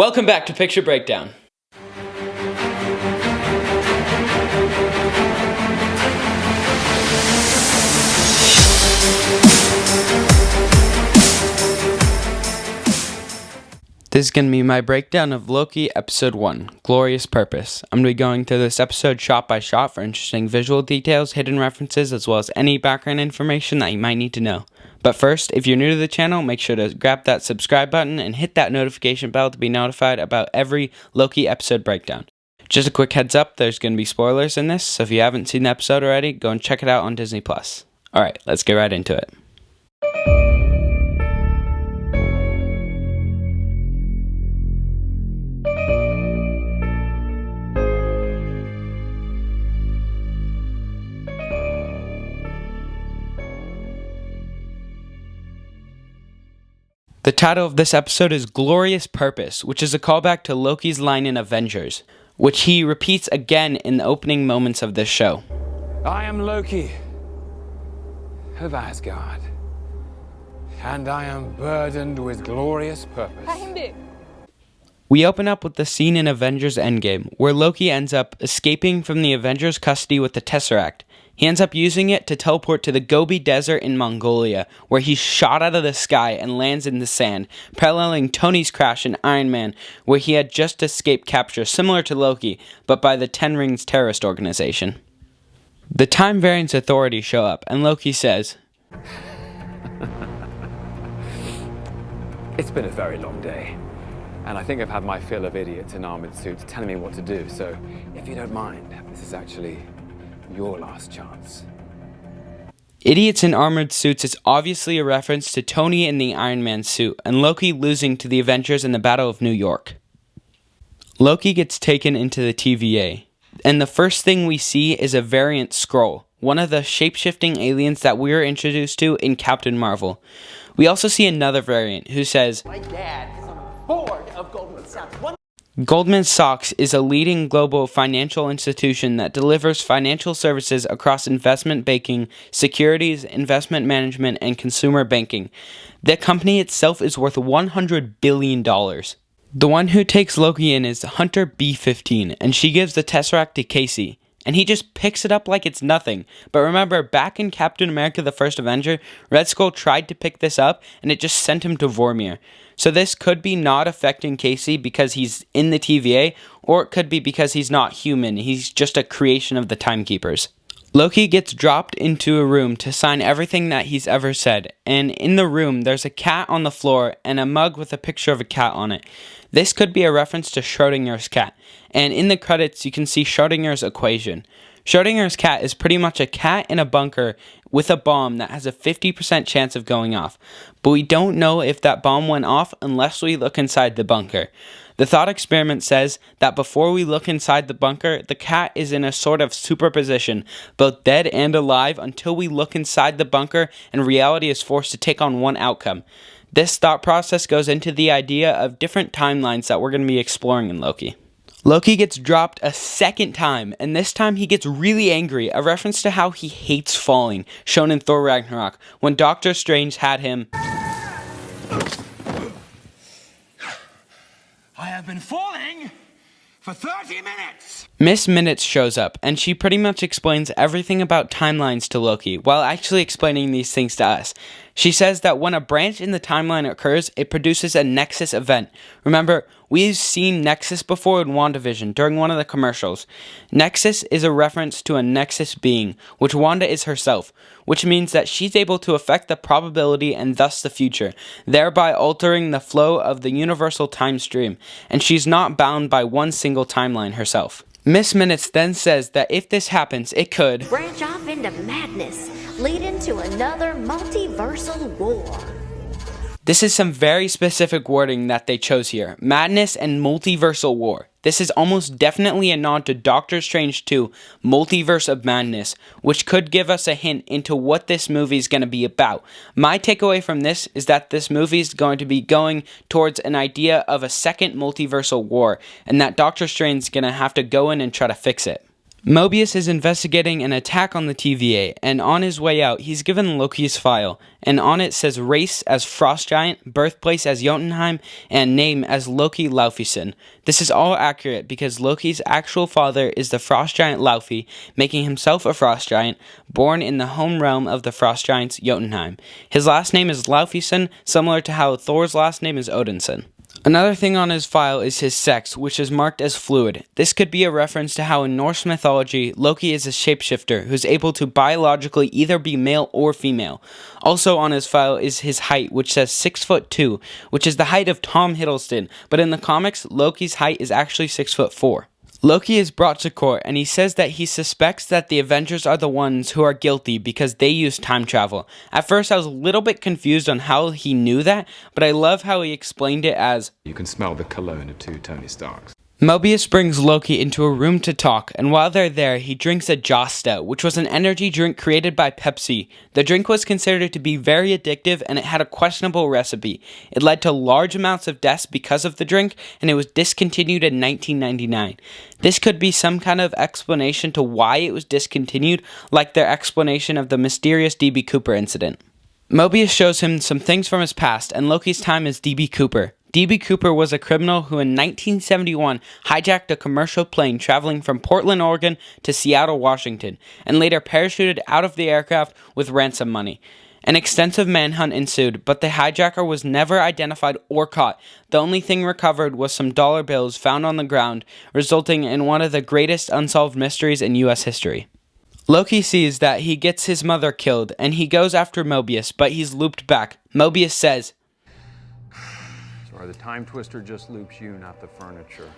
Welcome back to Picture Breakdown. This is going to be my breakdown of Loki Episode 1, Glorious Purpose. I'm going to be going through this episode shot by shot for interesting visual details, hidden references, as well as any background information that you might need to know. But first, if you're new to the channel, make sure to grab that subscribe button and hit that notification bell to be notified about every Loki episode breakdown. Just a quick heads up, there's going to be spoilers in this, so if you haven't seen the episode already, go and check it out on Disney+. Alright, let's get right into it. The title of this episode is Glorious Purpose, which is a callback to Loki's line in Avengers, which he repeats again in the opening moments of this show. I am Loki of Asgard, and I am burdened with glorious purpose. We open up with the scene in Avengers Endgame, where Loki ends up escaping from the Avengers' custody with the Tesseract. He ends up using it to teleport to the Gobi Desert in Mongolia, where he's shot out of the sky and lands in the sand, paralleling Tony's crash in Iron Man, where he had just escaped capture similar to Loki, but by the Ten Rings terrorist organization. The Time Variance authorities show up, and Loki says, It's been a very long day, and I think I've had my fill of idiots in armored suits telling me what to do, so if you don't mind, this is actually your last chance. Idiots in armored suits is obviously a reference to Tony in the Iron Man suit, and Loki losing to the Avengers in the Battle of New York. Loki gets taken into the TVA, and the first thing we see is a variant Skrull, one of the shape-shifting aliens that we were introduced to in Captain Marvel. We also see another variant who says, My dad is on the board of Goldman Sachs. Goldman Sachs is a leading global financial institution that delivers financial services across investment banking, securities, investment management, and consumer banking. The company itself is worth $100 billion. The one who takes Loki in is Hunter B-15, and she gives the Tesseract to Casey, and he just picks it up like it's nothing. But remember, back in Captain America the First Avenger, Red Skull tried to pick this up, and it just sent him to Vormir. So this could be not affecting Casey because he's in the TVA, or it could be because he's not human, he's just a creation of the Timekeepers. Loki gets dropped into a room to sign everything that he's ever said, and in the room there's a cat on the floor and a mug with a picture of a cat on it. This could be a reference to Schrodinger's cat, and in the credits you can see Schrodinger's equation. Schrodinger's cat is pretty much a cat in a bunker with a bomb that has a 50% chance of going off, but we don't know if that bomb went off unless we look inside the bunker. The thought experiment says that before we look inside the bunker, the cat is in a sort of superposition, both dead and alive, until we look inside the bunker and reality is forced to take on one outcome. This thought process goes into the idea of different timelines that we're going to be exploring in Loki. Loki gets dropped a second time, and this time he gets really angry, a reference to how he hates falling, shown in Thor Ragnarok, when Doctor Strange had him. I have been falling for 30 minutes! Miss Minutes shows up, and she pretty much explains everything about timelines to Loki, while actually explaining these things to us. She says that when a branch in the timeline occurs, it produces a Nexus event. Remember, we've seen Nexus before in WandaVision during one of the commercials. Nexus is a reference to a Nexus being, which Wanda is herself, which means that she's able to affect the probability and thus the future, thereby altering the flow of the universal time stream, and she's not bound by one single timeline herself. Miss Minutes then says that if this happens, it could branch off into madness, leading to another multiversal war. This is some very specific wording that they chose here. Madness and multiversal war. This is almost definitely a nod to Doctor Strange 2, Multiverse of Madness, which could give us a hint into what this movie is going to be about. My takeaway from this is that this movie is going to be going towards an idea of a second multiversal war, and that Doctor Strange is going to have to go in and try to fix it. Mobius is investigating an attack on the TVA, and on his way out, he's given Loki's file, and on it says race as Frost Giant, birthplace as Jotunheim, and name as Loki Laufeyson. This is all accurate because Loki's actual father is the Frost Giant Laufey, making himself a Frost Giant, born in the home realm of the Frost Giants, Jotunheim. His last name is Laufeyson, similar to how Thor's last name is Odinson. Another thing on his file is his sex, which is marked as fluid. This could be a reference to how in Norse mythology, Loki is a shapeshifter who's able to biologically either be male or female. Also on his file is his height, which says 6'2", which is the height of Tom Hiddleston, but in the comics, Loki's height is actually 6'4". Loki is brought to court, and he says that he suspects that the Avengers are the ones who are guilty because they use time travel. At first, I was a little bit confused on how he knew that, but I love how he explained it as, "You can smell the cologne of two Tony Starks." Mobius brings Loki into a room to talk, and while they're there, he drinks a Josta, which was an energy drink created by Pepsi. The drink was considered to be very addictive, and it had a questionable recipe. It led to large amounts of deaths because of the drink, and it was discontinued in 1999. This could be some kind of explanation to why it was discontinued, like their explanation of the mysterious D.B. Cooper incident. Mobius shows him some things from his past, and Loki's time as D.B. Cooper. D.B. Cooper was a criminal who in 1971 hijacked a commercial plane traveling from Portland, Oregon to Seattle, Washington, and later parachuted out of the aircraft with ransom money. An extensive manhunt ensued, but the hijacker was never identified or caught. The only thing recovered was some dollar bills found on the ground, resulting in one of the greatest unsolved mysteries in U.S. history. Loki sees that he gets his mother killed, and he goes after Mobius, but he's looped back. Mobius says, "Or the time twister just loops you, not the furniture."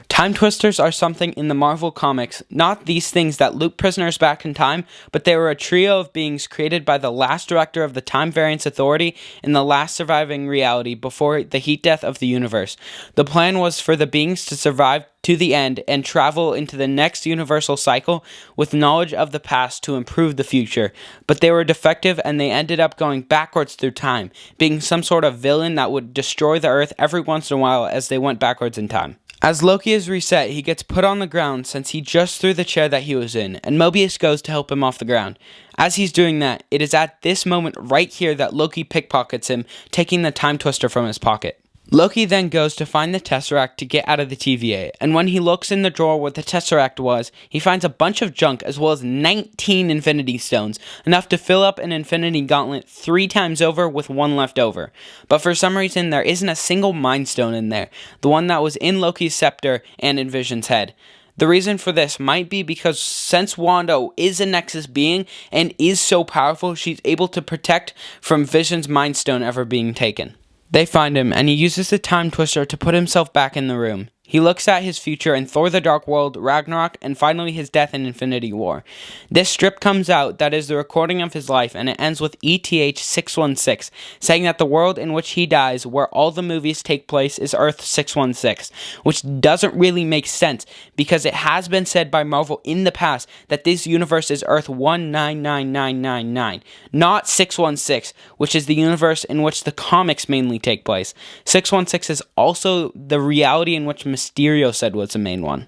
Time twisters are something in the Marvel comics, not these things that loop prisoners back in time, but they were a trio of beings created by the last director of the Time Variance Authority in the last surviving reality before the heat death of the universe. The plan was for the beings to survive to the end and travel into the next universal cycle with knowledge of the past to improve the future, but they were defective and they ended up going backwards through time, being some sort of villain that would destroy the Earth every once in a while as they went backwards in time. As Loki is reset, he gets put on the ground since he just threw the chair that he was in, and Mobius goes to help him off the ground. As he's doing that, it is at this moment right here that Loki pickpockets him, taking the time twister from his pocket. Loki then goes to find the Tesseract to get out of the TVA, and when he looks in the drawer where the Tesseract was, he finds a bunch of junk as well as 19 Infinity Stones, enough to fill up an Infinity Gauntlet 3 times over with one left over. But for some reason, there isn't a single Mind Stone in there, the one that was in Loki's scepter and in Vision's head. The reason for this might be because since Wanda is a Nexus being and is so powerful, she's able to protect from Vision's Mind Stone ever being taken. They find him, and he uses the time twister to put himself back in the room. He looks at his future in Thor the Dark World, Ragnarok, and finally his death in Infinity War. This strip comes out that is the recording of his life, and it ends with ETH 616, saying that the world in which he dies, where all the movies take place, is Earth 616, which doesn't really make sense, because it has been said by Marvel in the past that this universe is Earth 199999, not 616, which is the universe in which the comics mainly take place. 616 is also the reality in which Mysterio said was the main one.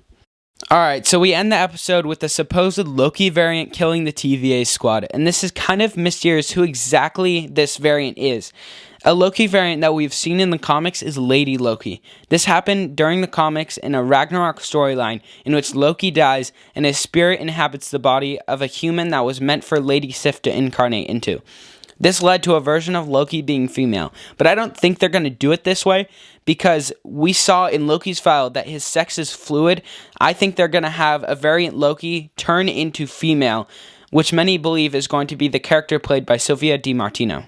Alright, so we end the episode with the supposed Loki variant killing the TVA squad, and this is kind of mysterious who exactly this variant is. A Loki variant that we've seen in the comics is Lady Loki. This happened during the comics in a Ragnarok storyline in which Loki dies and his spirit inhabits the body of a human that was meant for Lady Sif to incarnate into. This led to a version of Loki being female, but I don't think they're going to do it this way because we saw in Loki's file that his sex is fluid. I think they're going to have a variant Loki turn into female, which many believe is going to be the character played by Sylvia DiMartino.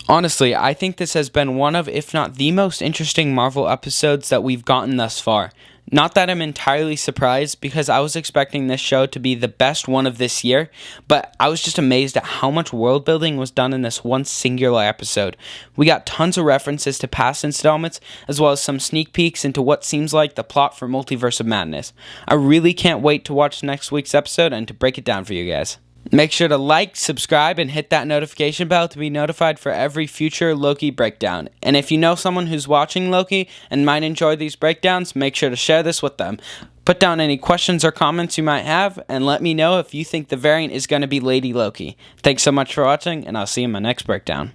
Honestly, I think this has been one of, if not the most interesting Marvel episodes that we've gotten thus far. Not that I'm entirely surprised, because I was expecting this show to be the best one of this year, but I was just amazed at how much world building was done in this one singular episode. We got tons of references to past installments, as well as some sneak peeks into what seems like the plot for Multiverse of Madness. I really can't wait to watch next week's episode and to break it down for you guys. Make sure to like, subscribe, and hit that notification bell to be notified for every future Loki breakdown. And if you know someone who's watching Loki and might enjoy these breakdowns, make sure to share this with them. Put down any questions or comments you might have, and let me know if you think the variant is going to be Lady Loki. Thanks so much for watching, and I'll see you in my next breakdown.